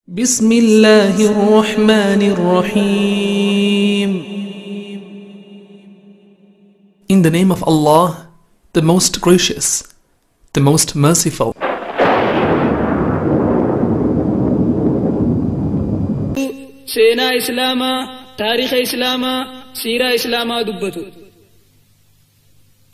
بسم الله الرحمن الرحيم. In the name of Allah, the most gracious, the most merciful. سينا إسلاما تاريخ إسلاما سيرة إسلاما دبتو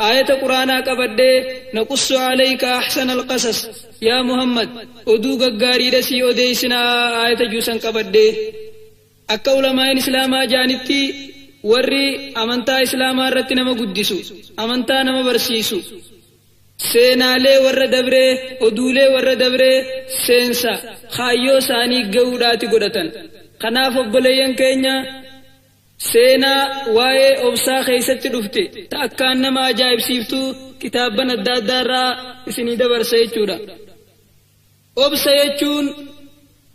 آية قرآن كبدي نقص عليك أحسن القصص يا محمد أدوغ غاري رسي أديسنا آية جوسن كبدي أكا علماء إسلاما جانتي ورّي أمنتا إسلاما رتنما قدسو أمنتا نما برسيسو سينا لي ور دبري أدولي ور دبري سينسا خايو ساني قوداتي قدتن خناف أبليين كينيا سينا واي أبسا خيست دفته تأكان نما أجائب سيفتو كتابنا الدادارا اسني دبر سيچورا أبسا يچون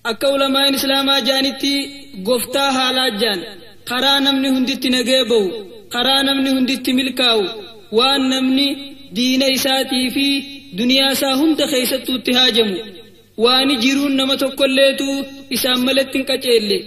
أكا علماء إسلاما جانتي گفتا حالات جان خرا نمني هندت نگيبو خرا نمني هندت ملكاو وان نمني دين إساتي في دنيا ساهم تخيست اتهاجمو وان جيرون نما تقليتو إسام ملتن كچيلي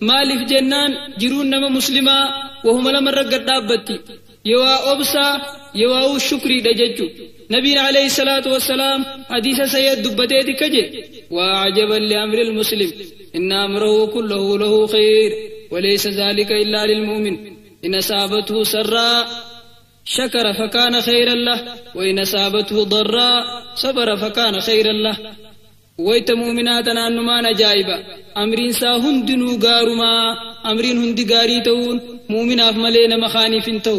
مالف جنان جيرون نما مسلما وهم لما رقد دابتي يوا أبسا يوا الشكري دججو نبي عليه الصلاة والسلام حديث سيد دبتي كجي وعجبا لأمر المسلم إن أمره كله له خير وليس ذلك إلا للمؤمن إن أصابته سراء شكر فكان خيرا له وإن أصابته ضراء صبر فكان خيرا له ويت مؤمناتنا أنما نجايبا أمرين سا هندنو غارما أمرين هندي غاري تون مؤمن أفملين مخانف تو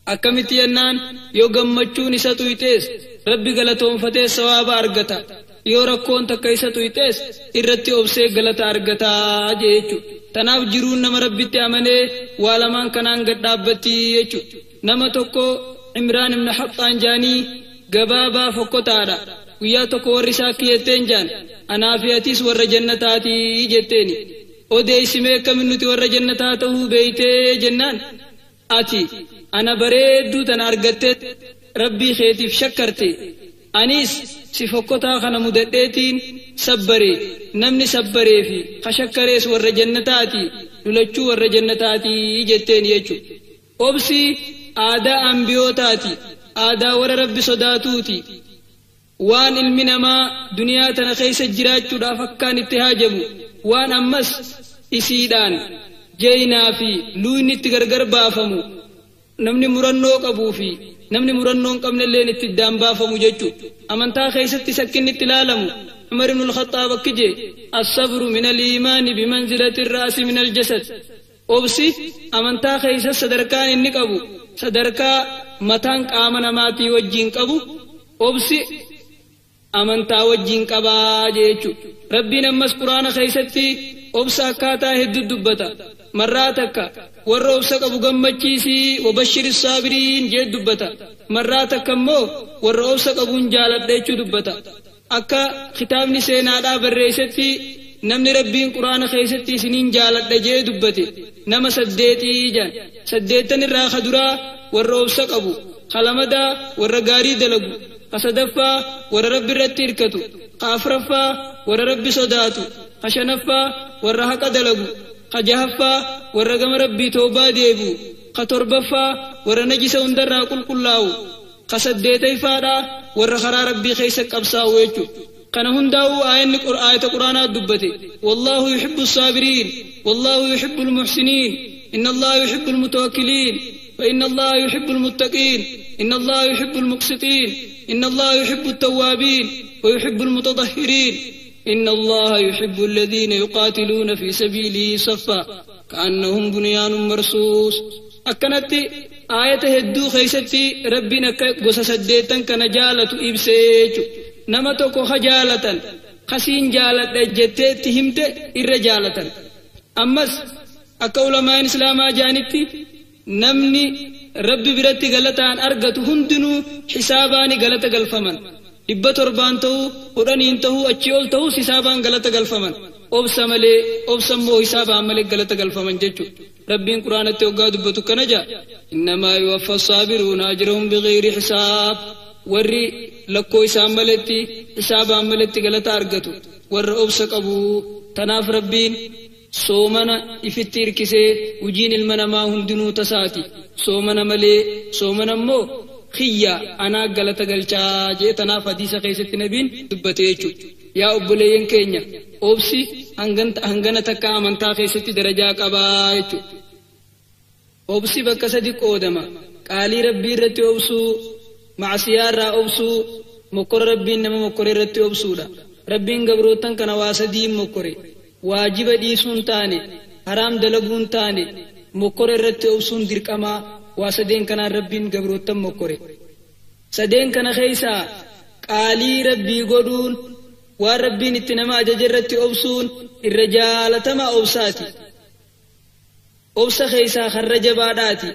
أكمتي أنان يو غمچون إساتو إتيس ربي غلطون فتي سواب أرغتا يو ركون تكيساتو إتيس إرتي أبسي غلط أرغتا جيچو تناف جرون نم ربي تأمني والمان كنان غدابتي يچو نم توكو عمران بن حطان جاني غبابا فكو تارا ويا توكو ورسا كيتين جان أنا في أتيس ور جنتاتي جتيني أودي سميك منوتي ور جنتاته بيتي جنان آتي أنا بريدو تنارغتت ربي خيتي شكرتي أنيس سفكوتا خنا مدتين صبري نمني صبري في خشكريس ور جنتاتي لولچو ور جنتاتي جتيني يچو أوبسي آدا أنبيوتاتي آدا ور ربي صداتوتي وان المنما دنيا تنخيس الجراج فكان اتهاجمو وان أمس إسيدان جينا في لوين اتغرغر بافمو نمني مرنو قبو في نمني مرنو قبن اللين اتدام بافمو جيچو أمنتا خيس اتسكن اتلالمو عمر بن الخطاب كجي الصبر من الإيمان بمنزلة الرأس من الجسد أوبسي أمنتا خيس صدركان إني قبو صدركا متان قامنا ماتي وجين قبو أوبسي أمنتا وجين قبا جيچو ربي نمس قرآن خيستي أبسا كاتا هد الدبتا مراتك والروسك أبو غمچيسي وبشر الصابرين جيد دبتا مراتك مو والروسك أبو انجالت ديچو دبتا أكا ختامني سينادا بريستي نمني ربين قرآن خيستي سنين جالت جيد دبتي نما سديتي جان سديتن الراخ درا والروسك أبو خلمدا والرقاري دلقو خصدفا ور رب رتيركتو خافرفا ور رب صداتو خشنفا ور حق دلغو خجهفا ور غم ربي توبا ديبو خطربفا ور نجس اندر قل قلاو خصديتي فادا ور خرا ربي خيس قبساو يچو كان هنداو آية قرآن دبتي والله يحب الصابرين والله يحب المحسنين إن الله يحب المتوكلين وإن الله يحب المتقين إن الله يحب المقسطين إن الله يحب التوابين ويحب المتطهرين إن الله يحب الذين يقاتلون في سبيله صفا كأنهم بنيان مرصوص أكنت آية هدو خيستي ربنا قصة سديتا كنجالة إبسيج نمتوكو خجالة خسين جالة جتت همت إرجالة أمس أكول ما إسلاما جانتي نمني ربي برتي غلطان أرغت هندنو حساباني غلط غلفمن إبت ربان تو قرانين تو أچيول تو حسابان غلط غلفمن أبسملي أبسمو حسابان ملك غلط غلفمن جچو ربين قرآن توقع دبتو كنجا إنما يوفى الصابرون أجرهم بغير حساب ورّي لكو إسام ملتي حسابا ملت غلطا أرغتو ور أبسا قبو تناف ربين soomana ifitti hirkisee hojiin ilma namaa hundinuu tasaati soomana malee soomana immoo khiyya anaa galata galchaa jee tanaaf hadiisa keessatti nabiin dubbatee jechuudha yaa obboleeyyan keenya obsi hangana takka amantaa keessatti darajaa qabaa jechuudha obsi bakka sadi qoodama qaalii rabbii irratti obsuu maasiyaa irraa obsuu mokkora rabbiin nama mokkore irratti obsuudha rabbiin gabrootan kana waa sadii mokkore waajiba dhiisuun taane haraam dalaguun taane mokkore irratti obsuun dirqamaa waa sadeen kanaan rabbiin gabrootan mokkore sadeen kana keessaa qaalii rabbii godhuun waan rabbiin itti nama ajaje irratti obsuun irra jaalatamaa obsaati obsa keessaa harra jabaadhaati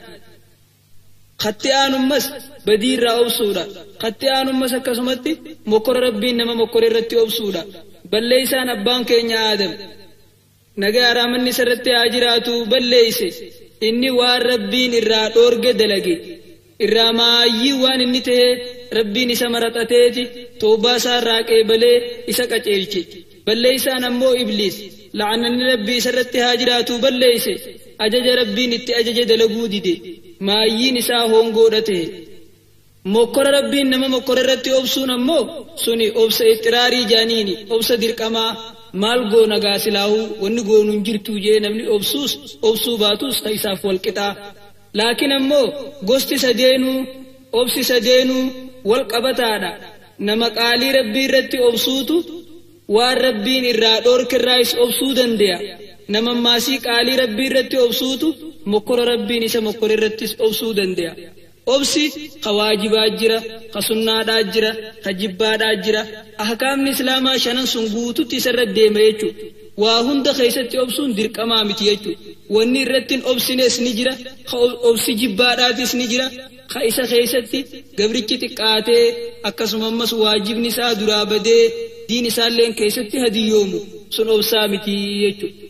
khatti aanummas badii irraa obsuudha khatti aanummas akkasumatti mokkora rabbiin nama mokkore irratti obsuudha balleeysaan abbaan keenya Aadam nagaa araamanni sarratti haa jiraatu balleeyse inni waan rabbiin irraa dhoorge dalage irraa maayyii waan inni ta'e rabbiin isa maraxateeti toobaa isaa irraa qeebalee isa qaceelche balleeysaan ammoo ibliis la'ananni rabbii sarratti haa jiraatu balleeyse ajaja rabbiin itti ajaje dalaguu dide maayyiin isaa hongoodhate mokkora rabbiin nama mokkora irratti obsuun ammoo suni obsa ixtiraarii jaaniini obsa dirqamaa maal goona gaasilaahu wanni goonuun jirtu jee namni obsuu baatus isaaf walqixaa laakiin ammoo gosti sadeenuu obsi sadeenuu wal qabataadha nama qaalii rabbii irratti obsuutu waan rabbiin irraa dhoorkirraayis obsuu dande'a nama maasii qaalii rabbii irratti obsuutu mokkora rabbiin isa mokkora irrattis obsuu dande'a obsi kawaajibaa jira kasunnaadhaa jira kajibbaadhaa jira ahkaamni islaamaa shanan sun guututti isarra deema jechuudha waa hunda keessatti obsuun dirqamaa miti jechuudha wanni irrattiin obsines ni jira obsi jibbaadhaatis ni jira ka isa keessatti gabrichi xiqqaatee akkasumas waajibni isaa duraa badee diin isaalleen keessatti hadiyyoomu sun obsaa miti jechuudha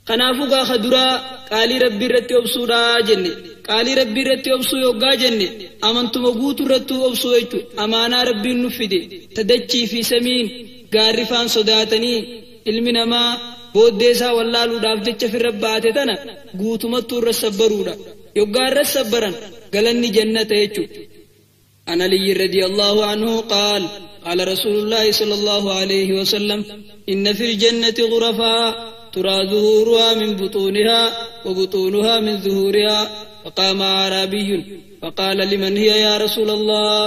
kanaafuu gaafa duraa qaalii rabbii irratti obsuudhaa jenne qaalii rabbii irratti obsuu yoggaa jenne amantuma guutuu irratti obsuu jechuudha amaanaa rabbiin nu fide tadachii fi samiin gaarrifaan sodaatanii ilmi namaa booddee isaa wallaaluudhaaf jecha firra baate tana guutumattuu irra sabbaruudha yoggaa irra sabbaran galanni jannata jechuudha an Aliyyi radiyallahu anhu qaal قال رسول الله صلى الله عليه وسلم إن في الجنة غرفا ترى ظهورها من بطونها وبطونها من ظهورها فقام أعرابي فقال لمن هي يا رسول الله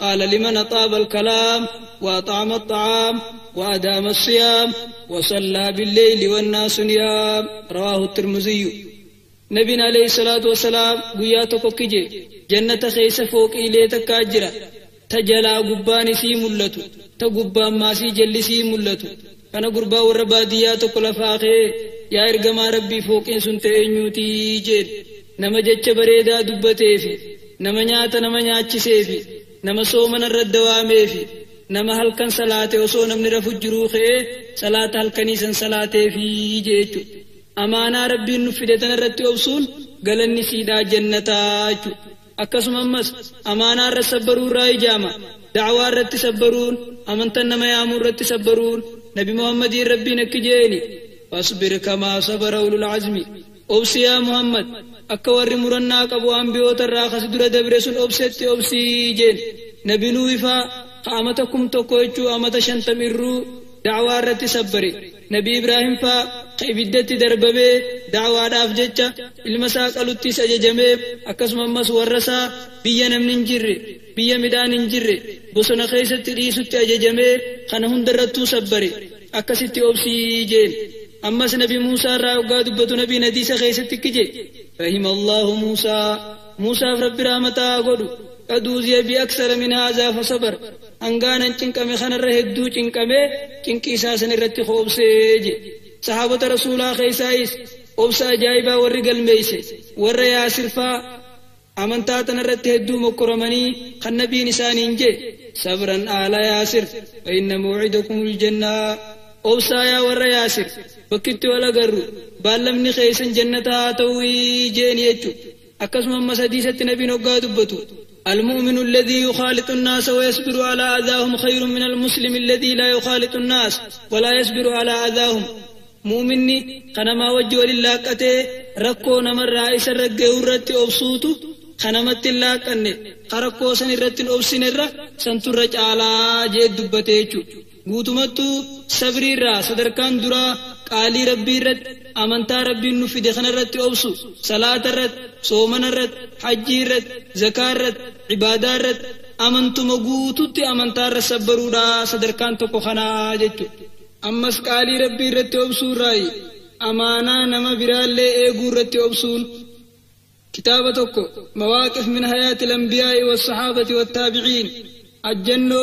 قال لمن أطاب الكلام وأطعم الطعام وأدام الصيام وصلى بالليل والناس نيام رواه الترمذي نبينا عليه الصلاة والسلام قياتك كجي جنة خيس فوق إليتك أجرا تجلا قبان سي ملتو تقبان ما سي جل سي ملتو أنا قربا والرباديات كل فاقه يا إرقما ربي فوق سنت إنيوتي جيد نما جتش بريدا دبتي في نما نيات نما نياتشسي في نما صومنا الردوامي في نما هلكن صلاة وصو نمن رفجروخ صلاة هلكنيسن صلاة في جيد أمانا ربي نفدتنا رتي وصول قلني سيدا جنتاج akkasumas amaanaa irra sabbaruu irraa ijaama da'waa irratti sabbaruun amantan nama yaamuu irratti sabbaruun nabi muhammadiin rabbiin akka jeeni wasbir kamaa sabara ulul azmi obsi yaa muhammad akka warri murannaa qabu ambiyoota irraa kas dura dabre sun obsetti obsii jeen nabi nuuhifaa amata 1,000 jechuu amata 50 irruu da'waa irratti sabbare nabi ibraahim faa ibiddatti darbamee da'waadhaaf jecha ilma isaa qaluttis ajajamee akkasumas warrasaa biyya namni hin jirre biyya midhaan hin jirre bosona keessatti dhiisutti ajajamee kana hundarrattuu sabbare akkasitti obsii jeen ammas nabi Muusaa irraa waggaa dubbatu nabiin hadiisa keessatti kije rahimallahu Muusaaf rabbi rahmataa godhu qad uuziya bi aksara min haazaa fasabar hangaanan cinqame kanarra hedduu cinqamee cinqii isaa san irratti obsee je sahaabota rasuulaa keessaayis obsa ajaa'ibaa warri galmeeyse warra yaasirfaa amantaa tanarratti hedduu mokkoramanii kan nabiin isaaniin je sabran aala yaasir fa inna maw'idakumul jannaa obsaa yaa warra yaasir bakkitti wal agarru baallamni keessan jannataa ta'uu jeeni jechu akkasumas hadiisatti nabiin hoggaa dubbatu المؤمن الذي يخالط الناس ويصبر على أذاهم خير من المسلم الذي لا يخالط الناس ولا يصبر على أذاهم. مؤمني خنما وجه لله قته ركو نمر رئيس الرجع ورت أبسوط خنمت الله كنه خركو سن رت أبسن الر سنترج على جد بتيجو قوتمتو صبر الر صدركان درا قالي ربي رت أمانتا ربي نفيد خن رت أبسو صلاة رت صومن رت حج رت زكاة رت عبادة رت أمانتو مقوتو تي أمانتا رسبرودا صدركان تكو خنا جتو. أمس قالي ربي رت أبسو راي أمانا نما برالي إيقو رت أبسون. كتابتك مواقف من حياة الأنبياء والصحابة والتابعين الجنة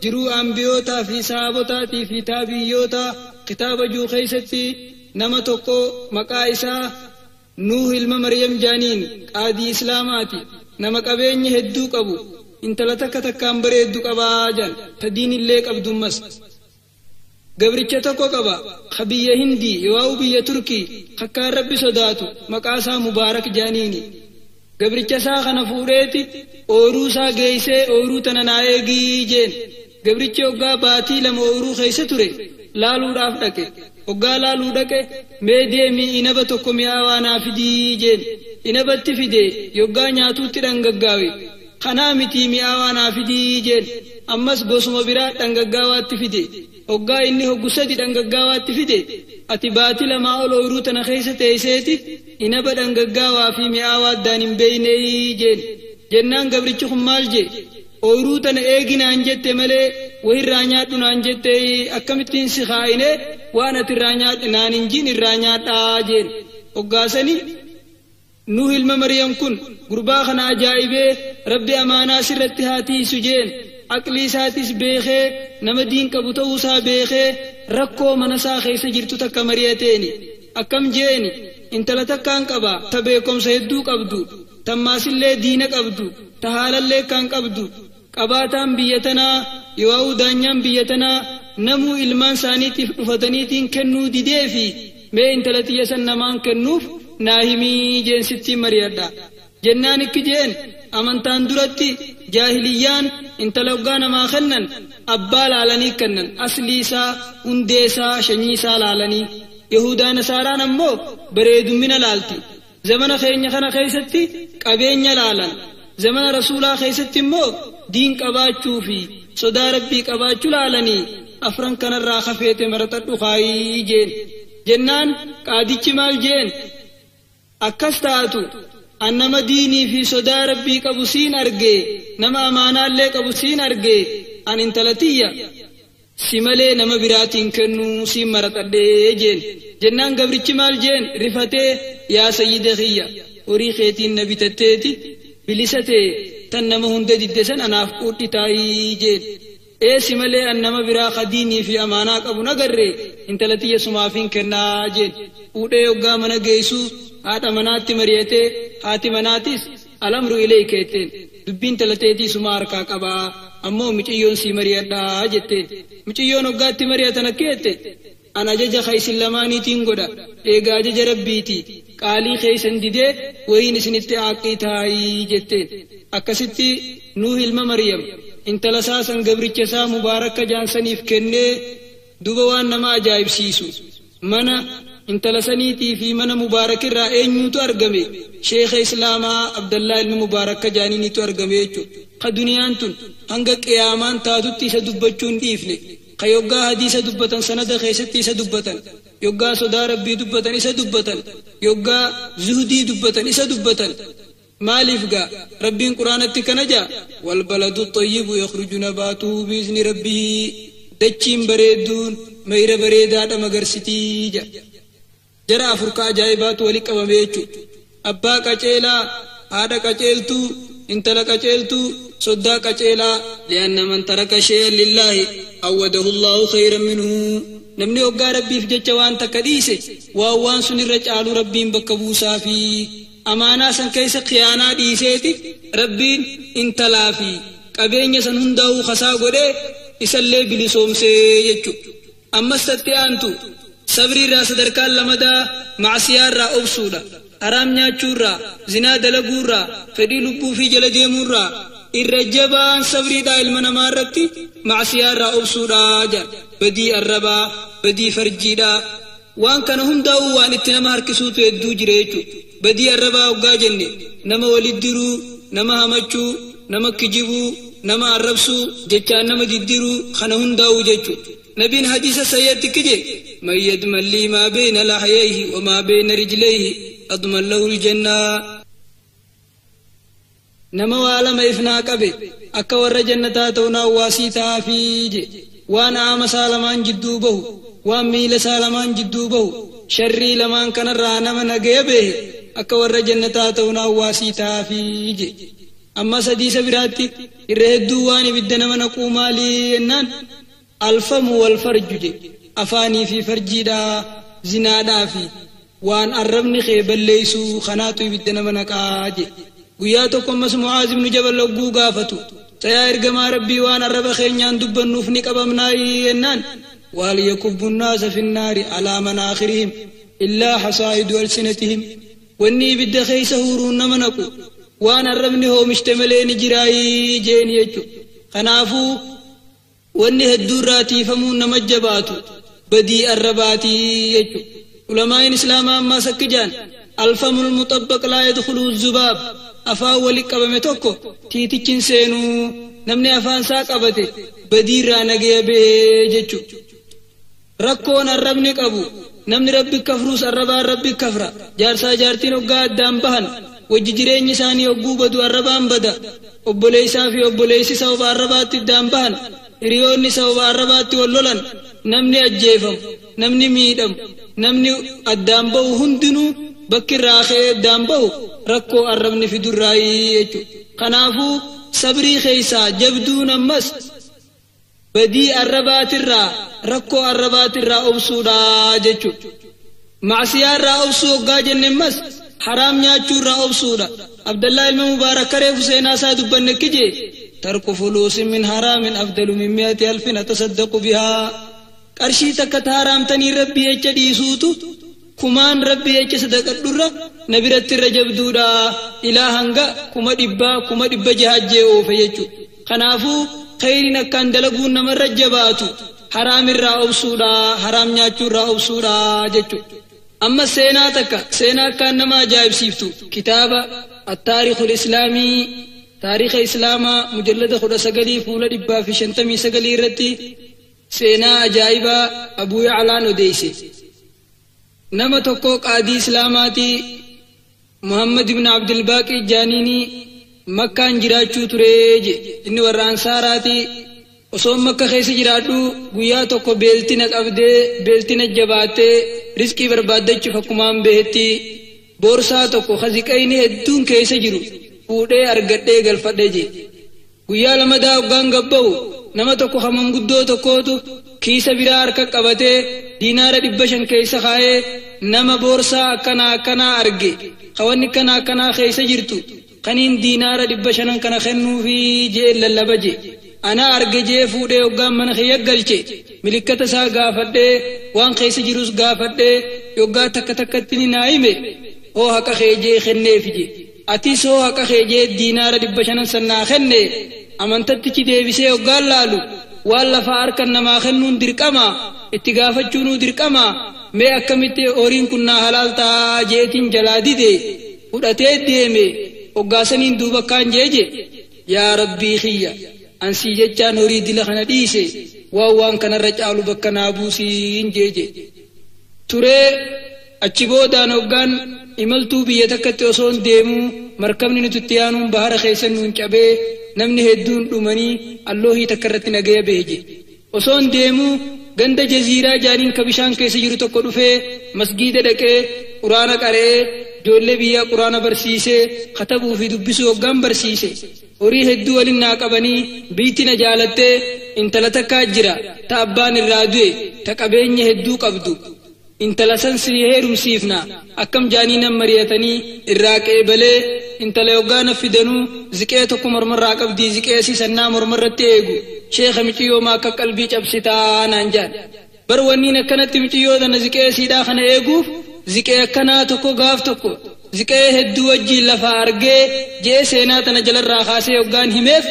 جرو أنبيوتا في صحابتاتي في تابعيوتا كتاب جو خيستي نمتك مقائسا نوح المريم جانين قادي إسلاماتي نمك أبيني هدوك أبو انت لتك كامبري هدوك أباجان تدين الليك أبدو مس قبرچه تکو قبا خبیه هندی یواو بیه ترکی خکار ربی صداتو مقاسا مبارک جانینی قبرچه سا خنفوریتی اورو سا گیسے اورو تننائے گی جین قبرچه اگا باتی لم اورو خیسے تورے لالو راف ڈکے اگا لالو ڈکے میدے می انبا تکو میاوانا فیدی جین انبا تی فیدے یگا نیاتو ترنگگاوی خنامتی میاوانا فیدی جین امس گوسم برا تنگگاوات فیدے وقا إني هو قصدي دنقاوات فيدي أتي باتي لما أولو روتنا خيسة تيسيتي إنبا دنقاوا في مئاوات دان بيني جين جنان قبرتشكم مالجي أوروتنا إيقنا أنجت ملي وهي الرانياتنا أنجت أكمتين سخائني وانا ترانيات نانجين الرانيات آجين وقا سني نوح المريم كن قرباخنا عجائبه ربي أمانا سرتهاتي سجين أقلي ساتيس بيخي نمدين كبوتو سا بيخي ركو منسا خيس جرتو تكا مريتيني أكم جيني انت لتكان كبا تبيكم سيدوك أبدو تماس اللي دينك أبدو تهال اللي كانك أبدو كباتان بيتنا يواو دانيان بيتنا نمو إلمان سانيتي فتنيتين كنو دي ديفي مي انت لتيسن نمان كنوف ناهمي جين ستي مريدا جنانك جين أمانتان درتي جاهليان انت لوغانا ما خنن أبا لالني كنن أصليسا انديسا شنيسا لالني يهودا نصارى نمو بريد من لالتي زمن خيني خنا خيستي قبين لالن زمن رسولا خيستي مو دين قباچو في صدا ربي قباچو لالني أفرن كان الراخفيت مرتد خاي جين جنان قاديچ مال جين أكستاتو أنما ديني في صدا ربي قبسين أرجي نما أمانا اللي قبسين أرجي أن انتلتية سمالي نما براتين كنو سمرت أدي جنان قبرتش مال جين رفتي يا سيدة خيّة وريخيتي النبي تتيتي بلستي تنما هندد الدسن أنا أفقوتي تاي جين اے سمالي أنما برا خديني في أمانا قبو نقري انتلتية سمافين كنا جين اوٹے اگا منا گیسو آتا مناتی مریتے آتی مناتیس الامر الی کہتے دبین تلتیتی سمار کا قبا امو مچیون سی مریتا جتے مچیون اگاتی مریتا نکیتے انا جج خیس اللمانی تینگودا ایگا جج ربیتی قالی خیسن دیدے وہی نسنتی آقی تھائی جتے اکسیتی نوح علم مریم انتلساسن گبرچسا مبارک جانسنیف کنے دوبوان نما عجائب سیسو منا انتلسنيتي في من مبارك الرائن ترجمي شيخ إسلام عبد الله المبارك جانيني ترجمي خدنيانتون هنگا قيامان تادوتي سدبچون ديفني خيوغا حديث دبتن سند خيستي سدبتن يوغا صدا ربي دبتن سدبتن يوغا زهدي دبتن سدبتن مالفغا ربي قرآن تكنجا والبلد الطيب يخرج نباته بإذن ربه دچين بريدون مير بريدات مغرسيتي جرا فرقا جايبات ولك وميچو ابا قچيلا هذا قچيلتو انتلا قچيلتو صدا قچيلا لان من ترك شيئا لله عوده الله خيرا منه نمني اوغا ربي فجچوان تكديسه واوان سن رجالو ربين بكبوسا في امانه سن كيس خيانه ديسيتي ربين انتلا في قبينه سن هندو خسا غده اسلي بلسوم سي يچو امستتي انتو صبري را صدركان لمدا معصيار را أبسودا حرام نياچور را زنا دلگور را فدي لبو في جل ديمور را الرجبان صبري دا المنما ربتي معصية رأوب سوراجا بدي الربا بدي فرجيدا وان كان هم داو وان اتنما هركسوتو يدو جريتو بدي الربا وقا جنة نما ولدرو نما همچو نما كجبو نما الربسو جيچان نما ددرو خنهم داو جيچو نبين حديث سيد كجي من يدمن لي ما بين لحييه وما بين رجليه أضمن له الجنة نما وعلم إفنا قبي أكور جنة تونا واسيتا فيجي وانا عام سالمان جدو به وان ميل سالمان جدو به شري لمان كان رانا من أقيبه أكور جنة تونا واسيتا فيجي أما سديس براتي إرهدو واني بدنا من أقوم لي إنان الفم والفرج أفاني في فرجي دا زنادا في وان أربني خيبل ليسو خناتو بدنا من أكاجي وياتكم مس معاذ بن جبل لقو قافتو سيا إرقما ربي وان الرب خينيان دبن نوفنك أبمناي إنان وهل يكب الناس في النار على مناخرهم إلا حصائد ألسنتهم واني بد خيس هورون منكو وان الربني هو مشتملين جراي جين يجو خنافو واني هدوراتي فمون مجباتو بدي الرباتي يجو علماء الإسلام أما سكجان الفم المطبق لا يدخل الزباب أفا ولك أبمتوكو تيتيكين سينو نمني أفان ساق أبتي بدير نجي بيجو ركون الربنك أبو نمني ربي كفروس الربا ربي كفرا جارسا جارتين وقاد دامبهن وججرين نساني وقو بدو الربان بدا وبوليسا في وبوليسي سوف الربات دامبهن إريوني سوف الربات واللولن نمني أجيفم نمني ميدم نمني الدامبو هندنو بكر راخي الدامبو ركو الربن في دراي خنافو صبري خيسا جبدو نمس بدي الربات الرا ركو الربات الرا أبسودا جيچو معصية الرا أبسو قاجن نمس حرام نياچو الرا أبسودا عبد الله المبارك كريف سينا سادو بنكجي ترك فلوس من حرام أفضل من 100,000 نتصدق بها قرشي تكت حرام تني ربي يجدي سوتو كمان ربي يجي صدق الدرة نبرت الرجب دودا إلهانغا كما دبا جهاد جيو فيجو خنافو خيرنا كان دلقون نمر رجباتو حرام الرأو سودا حرام نياچو الرأو سودا جيچو أما سينا كان نما جايب سيفتو كتابة التاريخ الإسلامي تاريخ إسلاما مجلد خدا سقلي فولا دبا في شنتمي سقلي رتي سينا أجايبا أبو يعلان وديسي نما توكو قاضي إسلاماتي محمد بن عبد الباقي الجانيني مكان جراچو تريج إن وران ساراتي وصوم مكة خيس جراتو گویا توكو بيلتنك أبدي بيلتنك جباتي رزقي بربادج فكمان بهتي بورسا توكو خزيقيني هدون كيس جرو فوده أرغتي غلفده جي گویا لمدا وغان غبو نما توكو خمم گدو توكوتو كيس برار كقبته دينار دبشن كيس خايه نما بورسا كنا أرغي خواني كنا خيس جرتو قنين دينار دبشن كنا خنو في جيل للبجي أنا أرغي جي فوده وغان من خيق غلچه ملكة سا غافده وان خيس جروس غافده يوغا تكتكتني نايمه هو حق خيجي خنه فيجي أتيس هو حق خيجي دينار دبشن سنا خنه أمانتتي ديبسي وغان لالو والله فاركن نما خنون درقما اتغافتشونو درقما مي أكمتي أورين كنا حلال تا جيتين جلادي دي ودته ديمه وغاسنين دوبا كان جيجي يا ربي خيا أنسي جتان أريد لخنا ديسي ووان كان رجعلو بكنا بوسين جيجي توري أچبو دانوغان إملتو بيتكت وصون ديمو مركبني نتتيانون بحر خيسن نونچبه نمني هدون دومني اللوهي تكرت نگيه بهجي وصون ديمو گند جزيرة جانين كبشان كيس جرو تكو دفه مسجد دكه قرآن قره جولي بيا قرآن برسيسه خطبو في دبسو وغام برسيسه وري هدو ولنا قبني بيتنا جالته انتلتكا جرا تابان الرادوه تقبين هدو قبدو انتلسن سيهرم سيفنا أكم جانينا مريتني الراك إبلي انتلا يوغانا فدنو زكيتكو مرمر راقب دي زكيسي سنة مرمر تيغو شيخ متيو ما كقلبي چبستا نانجان بروانينا كانت متيو دانا زكيسي داخنا ايغو زكي كنا تكو غاف تكو ziqee hedduu wajjiin lafa argee jee seenaa tana jalarraa kaasee hoggaan himeef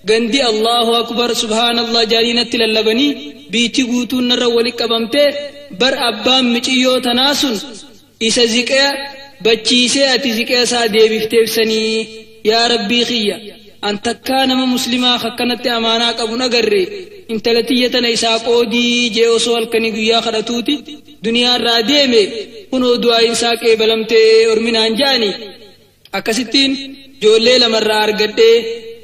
gandi Allahu akbar subhaanallah jaaniinatti lallabanii biitti guutuun narra walitti qabamtee bar abbaan miciyyoo tanaa sun isa ziqee bachiisee ati ziqee isaa deebifteefsanii yaa rabbii kiyya anta akka nama muslimaa akkanatti amaanaa qabu nagarre intalatiyya tana isaa qoodii jee osoo halkanii guyyaa kadhatuuti duniyaarraa deeme kunoo du'aa isaa qeebalamtee orminaan jaani akkasittiin ijoollee lamarraa argadhee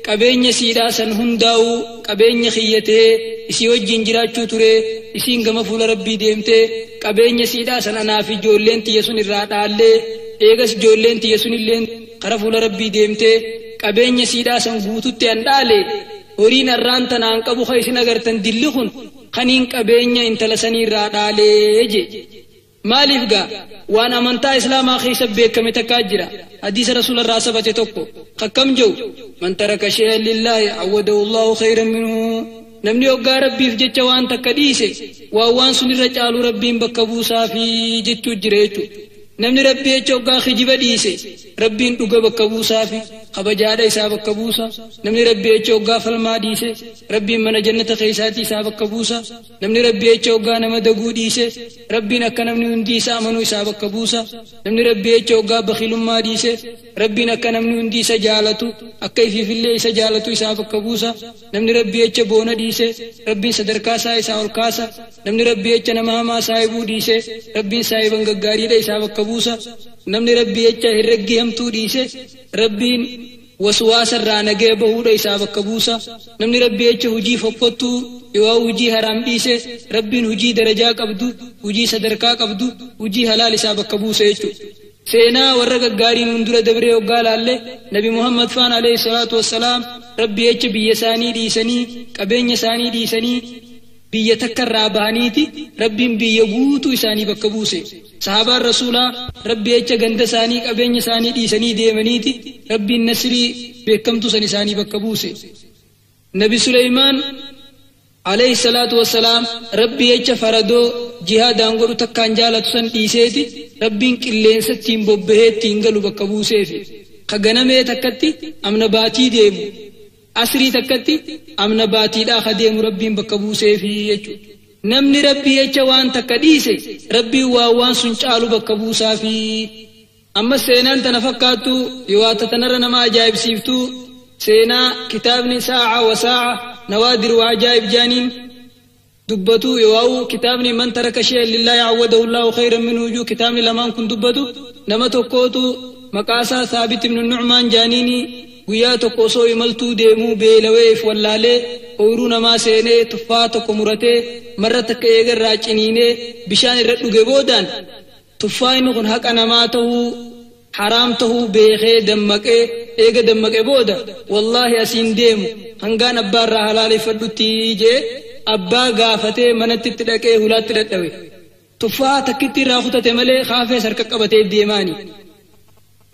qabeenya siidhaa san hundaa'u qabeenya kiyyatee isii wajjin jiraachuu ture isiin gama fuula rabbii deemtee qabeenya siidhaa san anaaf ijoolleen tiyya sun irraa dhaallee eegas ijoolleen tiyya sun illee kara fuula rabbii deemtee qabeenya siidhaa san guututti an dhaale horiin arraan tanaan qabu ka isin agartan dilli kun kaniin qabeenya intala sanii irraa dhaalee je maaliif gaa waan amantaa islaamaa keessa beekame takkaa jira hadiisa rasuularraa sabate tokko kakkam jiru man taraka shay'an lillaahi awwadahu Allahu khayran minhu namni hoggaa rabbiif jecha waan takka dhiise waan sun irra caalu rabbiin bakka buusaa fi jechuu jira jechuudha namni rabbi jecha hoggaa kijiba dhiise rabbiin dhuga bakka buusaa fi kabajaadha isaa bakka buusa namni rabbi jecha hoggaa falmaa dhiise rabbiin mana jannata keessaati isaa bakka buusa namni rabbi jecha hoggaa nama daguu dhiise rabbiin akka namni hundi isaa amanuu isaa bakka buusa namni rabbi jecha hoggaa bakhilummaa dhiise rabbiin akka namni hundi isa jaalatu akka ifiifillee isa jaalatu isaa bakka buusa namni rabbi jecha boona dhiise rabbiin sadarkaa isaa ol kaasa namni rabbi jecha nama hamaa saahibuu dhiise rabbiin saahiban gaggaariidha isaa bakka buusa namni rabbi jecha herreggi hamtuu dhiise rabbiin waswaasa irraa nagee bahuudha isaa bakka buusa namni rabbi jecha hujii fokkottuu yoo hujii haraam dhiise rabbiin hujii darajaa qabdu hujii sadarkaa qabdu hujii halaal isaa bakka buusa jechuudha seenaa warra gaggaariin hundura dabree hoggaa laalle nabi Muhammad faan alayhi salaatu wassalaam rabbi jecha biyya isaanii dhiisanii qabeenya isaanii dhiisanii biyya takka irraa bahaniiti rabbiin biyya guutuu isaanii bakka buuse sahabaan rasuulaa rabbi jecha ganda isaanii qabeenya isaanii dhiisanii deemaniiti rabbiin nasrii beekamtuu san isaanii bakka buuse nabi Suleymaan alayhi salaatu wassalaam rabbi jecha faradoo jihaadaan godhu takkaan jaalatu san dhiiseeti rabbiin qilleensa ittiin bobbahee ittiin galu bakka buuseefi ka ganamee takkatti amna baatii deemu asrii takkatti amna baatiidhaa ka deemu rabbiin bakka buuseefi jechuudha namni rabbi jecha waan takka dhiise rabbiin waan sun caalu bakka buusaafi amma seenaan tana fakkaattu yoo tanarra nama ajaa'ibsiiftu seenaa kitaabni saa'a wa saa'a nawaadir wa ajaa'ib jaaniin dubbatu yoo kitaabni man taraka shay'an lillahi awwadahu Allahu khayran minhu ju kitaabni lamaan kun dubbatu nama tokkootu maqaasaa Thaabit ibn Nu'maan jaaniini guyyaa tokko osoo imaltuu deemuu beelaweef wallaalee ooyiruu namaa seenee tuffaa tokko muratee marra takka eegarraa ciniinee bishaan irra dhuge boodaan tuffaa inni kun haqa namaa ta'uu haraam ta'uu beekee dammaqee eega dammaqee booda wallaahi asiin deemu hangaan abbaarraa halaaleeffadhutti jee abbaa gaafatee manatti itti dhaqee hulaatti dadhabe tuffaa takkitti irraa kutate malee kaafee harka qabatee deemaani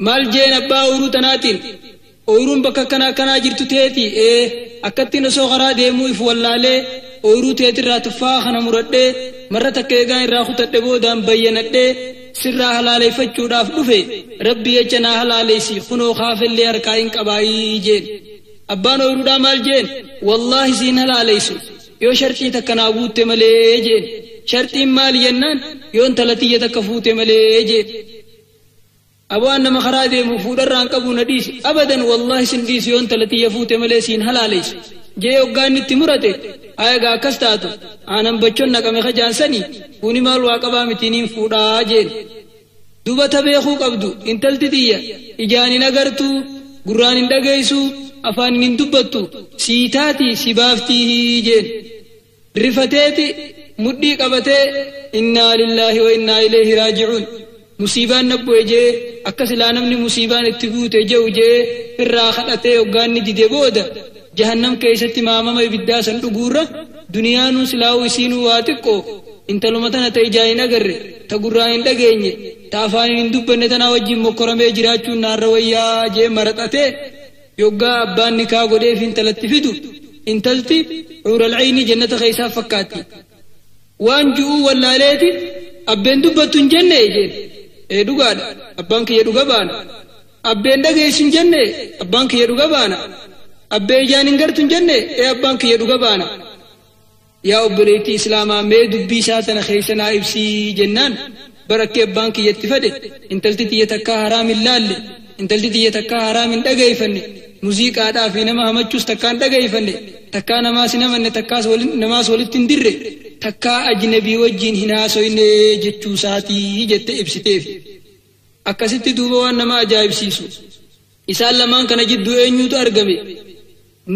maal jeen abbaa ooyiruu tanaatiin ooyiruun bakka kanaa jirtu teeti akkattiin osoo karaa deemuu if wallaalee ooyiruu teetirraa tuffaa kana muradhee marra takka eegaan irraa kutadhe boodaan bayyanadhee sirraa halaaleeffachuudhaaf dhufe rabbi jecha naa halaaleessi kunoo kaafellee harkaa hin qabaayii jeen abbaan ooyiruudhaa maal jeen wallaahi siin halaaleessu yoo shartii takka naa guutte malee jeen shartiin maal jennaan yoo intalatiyya takka fuute malee jeen abaan nama karaa deemu fuudharraan qabu na dhiisi abadan wallaahi sin dhiisi yoo intalatiyya fuute malee siin halaaleessu jee hoggaan itti murate ayagaa akkas taatu aanan bachoon naqame kajaansanii kuni maal waa qabaa mitiniin fuudhaa jeen dubata beekuu qabdu intalti tiyya ijaan hin agartuu gurraan hin dhageessu afaan hin dubbattu siitaati si baaftii jeen rifateeti mudhii qabatee innaa lillaahi wa innaa ilayhi raaji'uun musiibaan nabboe jee akkas ilaa namni musiibaan itti guute jehu jee irraa kadhatee hoggaanni dide booda jahannam keessatti maamama ibiddaa san dhuguurra duniyaanuu silaa'uu isiinuu waa xiqqoo intaluma tana ta ijaa hin agarre ta gurraa hin dhageenye ta afaan hin dubbanne tanaa wajjin mokkoramee jiraachuun naarra wayyaa jee maraxatee yoggaa abbaan nikaa godheef intalatti fidu intalti xuural ayni jannata keessaa fakkaatti waan ju'uu wallaaleeti abbeen dubbattu hin jenne jeen dhugaadha abbaan kiyya dhuga baana abbeen dhageessin jenne abbaan kiyya dhuga baana abbee ijaan hin gartu jenne abbaan kiyya dhuga baana yaa obboleettii islaamaa mee dubbii isaa tana keessanaa ibsii jennaan barakkee abbaan kiyyatti fedhe intalti tiyya takkaa haraam hin laalle intalti tiyya takkaa haraam hin dhageeyfanne muuziqaadhaa fi nama hamachuus takkaa hin dhageeyfanne takkaa namaas hin amanne namaas walitti hin dirre takkaa ajnabii wajjiin hin haasoyne jechuu isaatii jette ibsiteef akkasitti duuba waan nama ajaa'ibsiisu isaan lamaan kana jidduu eenyuutu argame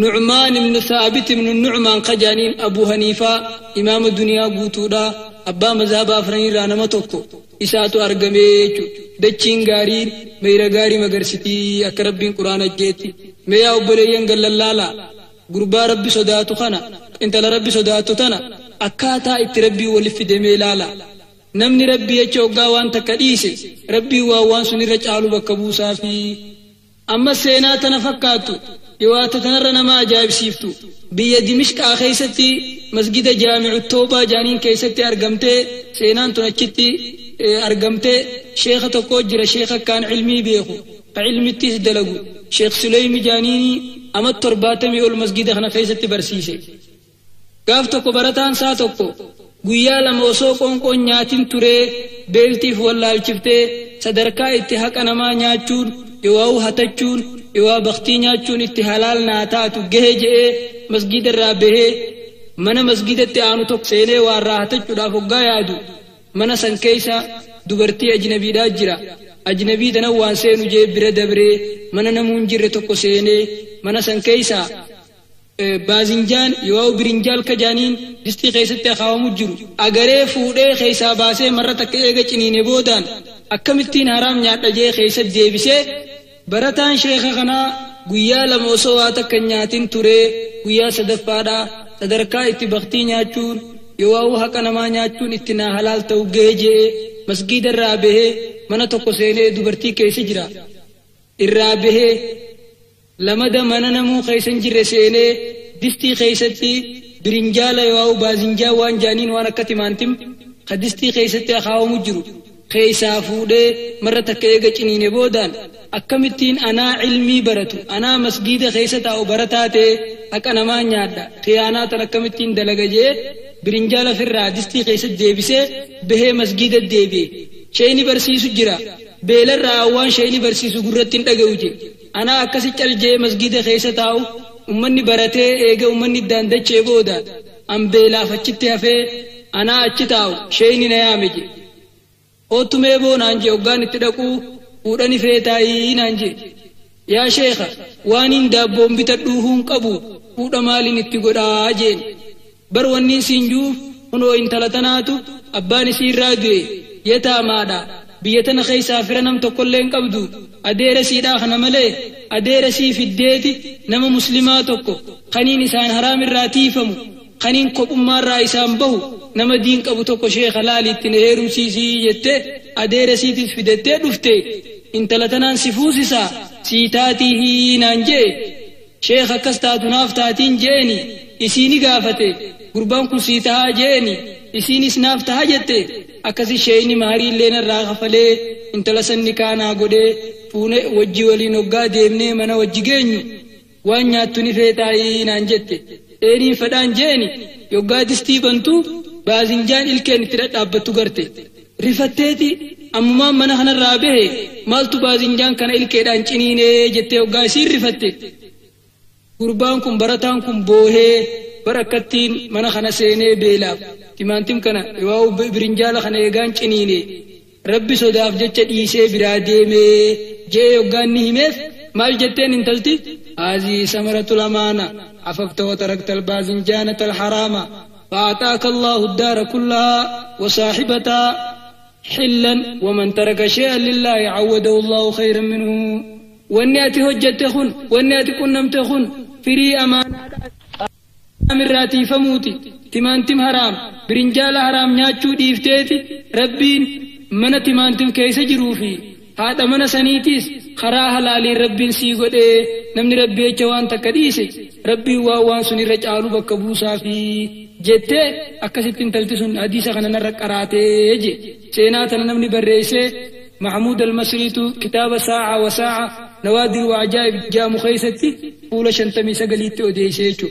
Nu'maan ibn Thaabit ibn Nu'maan qajaaniin Abu Haniifaa imaama duniyaa guutuudha abbaa mazhabaa afranirraa nama tokko isaatu argame jechuudha dachiin gaariin meeyra gaarii magarsitii akka rabbiin quraana jeetti meeyaa obboleeyyan gallallaala gurbaa rabbi sodaatu kana intala rabbi sodaatu tana akkaataa itti rabbii waliif fidemee laala namni rabbii jecha hoggaa waan takka dhiise rabbii waan sun irra caalu bakka buusaa fi amma seenaa tana fakkaattu dhiwaata tanarra nama ajaa'ibsiiftu biyya Dimishqaa keessatti masgida jaami'u toobaa jaaniin keessatti argamtee seenaan tun achitti argamtee sheekha tokko jira sheekha kaan ilmii beeku ka ilmittis dalagu sheekh Suleymi jaaniini amma 70 ol masgida kana keessatti barsiise gaaf tokko barataan saa tokko guyyaa lama osoo qoonqoon nyaatin turee beeltiif wallaalchiftee sadarkaa itti haqa namaa nyaachuun yoo hatachuun yoo baktii nyaachuun itti halaal naa taatu gahe je'ee masgida irraa bahee mana masgidatti aanu tokko seenee waan raahatachuudhaaf hoggaa yaadu mana san keessa dubartii ajnabiidhaa jira ajnabii tana waan seenu jee bira dabree mana namuun jirre tokko seenee mana san keessa baazinjaan yoo birinjaal kajaaniin distii keessatti akaawamu jiru agaree fuudhee keessaa baasee marra takka eega ciniine boodaan akkamittiin haraam nyaadha jee keessa deebisee barataan sheekha kanaa guyyaa lama osoo waa takka nyaatin turee guyyaa sadaffaadhaa sadarkaa itti baktii nyaachuun yoo haqa namaa nyaachuun itti naa halaal ta'u gahee jee masgida irraa bahee mana tokko seenee dubartii keessa jira irraa bahee lamada mana namuu keessan jirre seenee distii keessatti birinjaala yoo baazinjaa waan jaaniin waan akka timaantim ka distii keessatti akaawamu jiru keessaa fuudhee marra takka eega ciniine boodaan akkamittiin anaa ilmii baratu anaa masgida keessa taa'u barataa ta'e haqa namaa nyaadha khiyaanaa tan akkamittiin dalaga jee birinjaala firraa distii keessatti deebisee bahee masgida deebi'e sheeyni barsiisu jira beelarraa waan sheeyni barsiisu gurratti hin dhaga'u je anaa akkasi caljee masgida keessa taa'u ummanni baratee eega ummanni daandachee booda an beelaaf achitti hafee anaa achi taa'u sheeyni na yaame je ootumee boonaan je hoggaan itti dhaquu fuudhani feetaayii naan je yaa sheekha waan hin daabboon bitadhuu hin qabu fuudha maaliin itti godhaa jeen bar wanni siin juuf kunoo intala tanaatu abbaan isii irraa du'e yataamaadha biyya tana keessaa fira nam tokkollee hin qabdu adeera siidhaa kana malee adeera sii fiddeeti nama muslimaa tokko kaniin isaan haraam irraa tiifamu kaniin kophummaa irraa isaan bahu nama diin qabu tokko sheekha laaliitti na heerumsiisii jette adeera siitis fidettee dhufte intala tanaan si fuusisaa sii taatii hiinaan jee sheekha akkas taatu naaf taatiin jeeni isiini gaafate gurbaan kun sii tahaa jeeni isiinis naaf taha jette akkasi sheeyni maarii illee narraa kafalee intala sanni kaanaa godhee fuune wajji waliin hoggaa deemnee mana wajji geenyu waan nyaattu ni feetaayii naan jette eeniin fedhaan jeeni yoggaa distii bantuu baazinjaan ilkeen itti dhadhaabbattu garte rifatteeti ammumaan mana kanarraa bahe maaltu baazinjaan kana ilkeedhaan ciniinee jettee hoggaa isiin rifatte gurbaan kun barataan kun boohee barakkattiin mana kana seenee beelaaf timaantim kana yoo birinjaala kana eegaan ciniine rabbi sodaaf jecha dhiisee biraa deemee jee hoggaan ni himeef maal jetteen intalti هذه ثمرة الأمانة عففت وتركت الباذنجانة الحرامة فأعطاك الله الدار كلها وصاحبتها حلا ومن ترك شيئا لله عوده الله خيرا منه والنيات هجت خن والنيات كنم تخن فري أمانة أمراتي فموتي تمانتم حرام برنجال حرام نياتشو ديفتيتي ربين من تمانتم كيس جروفي هذا من سنيتيس خرا حلالي ربين سيغد نمني ربي جوان تكديسي ربي وان سني رجالو بكبوسا في جت أكثر تنتلتسون حديث خنا نرك أراته جي سينا تنا نمني بريسه محمود المصريتو كتاب ساعة وساعة نوادر وعجائب جامو خيستي قول شنتمي سقليتو ديسيتو